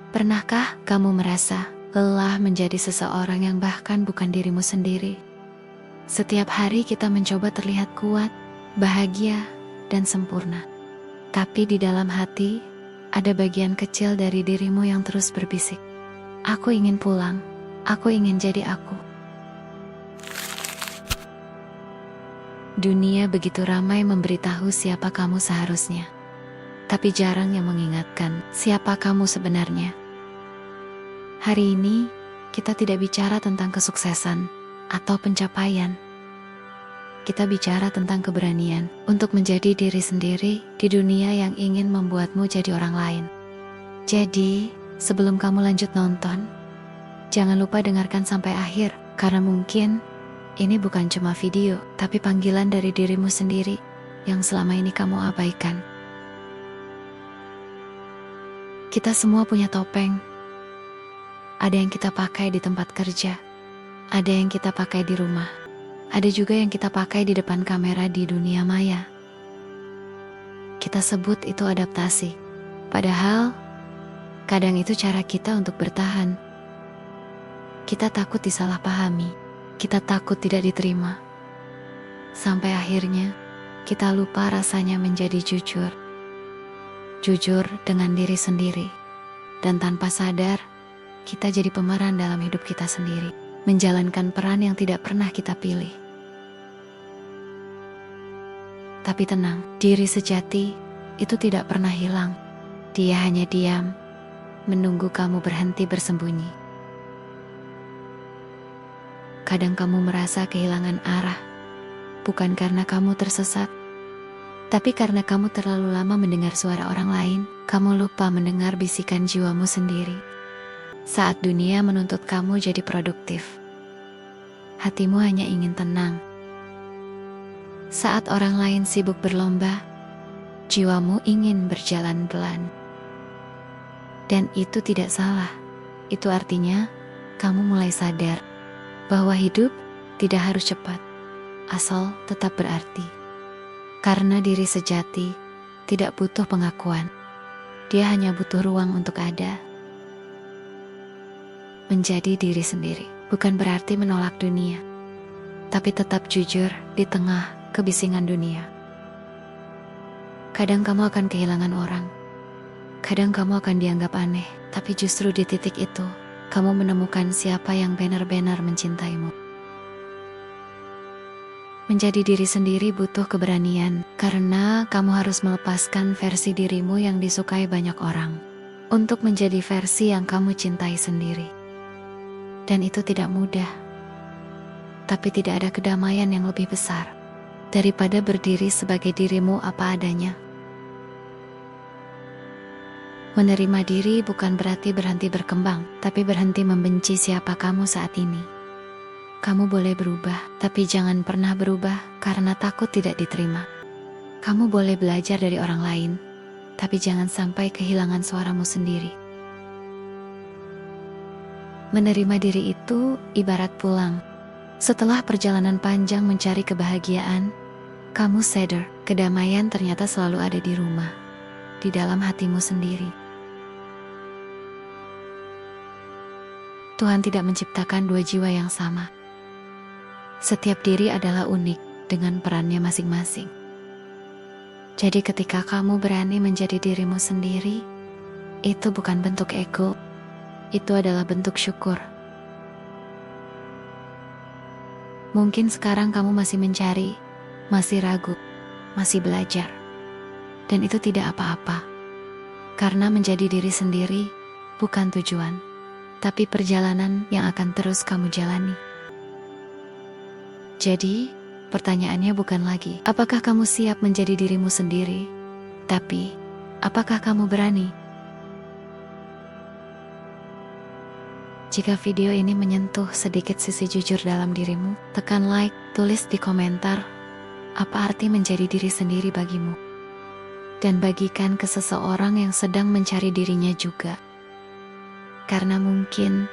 Pernahkah kamu merasa lelah menjadi seseorang yang bahkan bukan dirimu sendiri? Setiap hari kita mencoba terlihat kuat, bahagia, dan sempurna. Tapi di dalam hati, ada bagian kecil dari dirimu yang terus berbisik. Aku ingin pulang, aku ingin jadi aku. Dunia begitu ramai memberitahu siapa kamu seharusnya. Tapi jarang yang mengingatkan siapa kamu sebenarnya. Hari ini, kita tidak bicara tentang kesuksesan atau pencapaian. Kita bicara tentang keberanian untuk menjadi diri sendiri di dunia yang ingin membuatmu jadi orang lain. Jadi, sebelum kamu lanjut nonton, jangan lupa dengarkan sampai akhir, karena mungkin ini bukan cuma video, tapi panggilan dari dirimu sendiri yang selama ini kamu abaikan. Kita semua punya topeng. Ada yang kita pakai di tempat kerja, ada yang kita pakai di rumah, ada juga yang kita pakai di depan kamera di dunia maya. Kita sebut itu adaptasi, padahal kadang itu cara kita untuk bertahan. Kita takut disalahpahami, kita takut tidak diterima. Sampai akhirnya, kita lupa rasanya menjadi jujur. Jujur dengan diri sendiri. Dan tanpa sadar, kita jadi pemeran dalam hidup kita sendiri. Menjalankan peran yang tidak pernah kita pilih. Tapi tenang, diri sejati itu tidak pernah hilang. Dia hanya diam, menunggu kamu berhenti bersembunyi. Kadang kamu merasa kehilangan arah, bukan karena kamu tersesat, tapi karena kamu terlalu lama mendengar suara orang lain. Kamu lupa mendengar bisikan jiwamu sendiri. Saat dunia menuntut kamu jadi produktif, hatimu hanya ingin tenang. Saat orang lain sibuk berlomba, jiwamu ingin berjalan pelan. Dan itu tidak salah. Itu artinya kamu mulai sadar bahwa hidup tidak harus cepat, asal tetap berarti. Karena diri sejati tidak butuh pengakuan. Dia hanya butuh ruang untuk ada. Menjadi diri sendiri bukan berarti menolak dunia, tapi tetap jujur di tengah kebisingan dunia. Kadang kamu akan kehilangan orang, kadang kamu akan dianggap aneh, tapi justru di titik itu, kamu menemukan siapa yang benar-benar mencintaimu. Menjadi diri sendiri butuh keberanian, karena kamu harus melepaskan versi dirimu yang disukai banyak orang, untuk menjadi versi yang kamu cintai sendiri. Dan itu tidak mudah, tapi tidak ada kedamaian yang lebih besar daripada berdiri sebagai dirimu apa adanya. Menerima diri bukan berarti berhenti berkembang, tapi berhenti membenci siapa kamu saat ini. Kamu boleh berubah, tapi jangan pernah berubah karena takut tidak diterima. Kamu boleh belajar dari orang lain, tapi jangan sampai kehilangan suaramu sendiri. Menerima diri itu ibarat pulang. Setelah perjalanan panjang mencari kebahagiaan, kamu sadar kedamaian ternyata selalu ada di rumah, di dalam hatimu sendiri. Tuhan tidak menciptakan dua jiwa yang sama. Setiap diri adalah unik dengan perannya masing-masing. Jadi ketika kamu berani menjadi dirimu sendiri, itu bukan bentuk ego, itu adalah bentuk syukur. Mungkin sekarang kamu masih mencari, masih ragu, masih belajar. Dan itu tidak apa-apa. Karena menjadi diri sendiri bukan tujuan, tapi perjalanan yang akan terus kamu jalani. Jadi, pertanyaannya bukan lagi, apakah kamu siap menjadi dirimu sendiri? Tapi, apakah kamu berani? Jika video ini menyentuh sedikit sisi jujur dalam dirimu, tekan like, tulis di komentar, apa arti menjadi diri sendiri bagimu? Dan bagikan ke seseorang yang sedang mencari dirinya juga. Karena mungkin,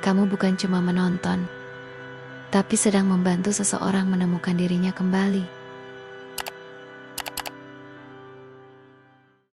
kamu bukan cuma menonton, tapi sedang membantu seseorang menemukan dirinya kembali.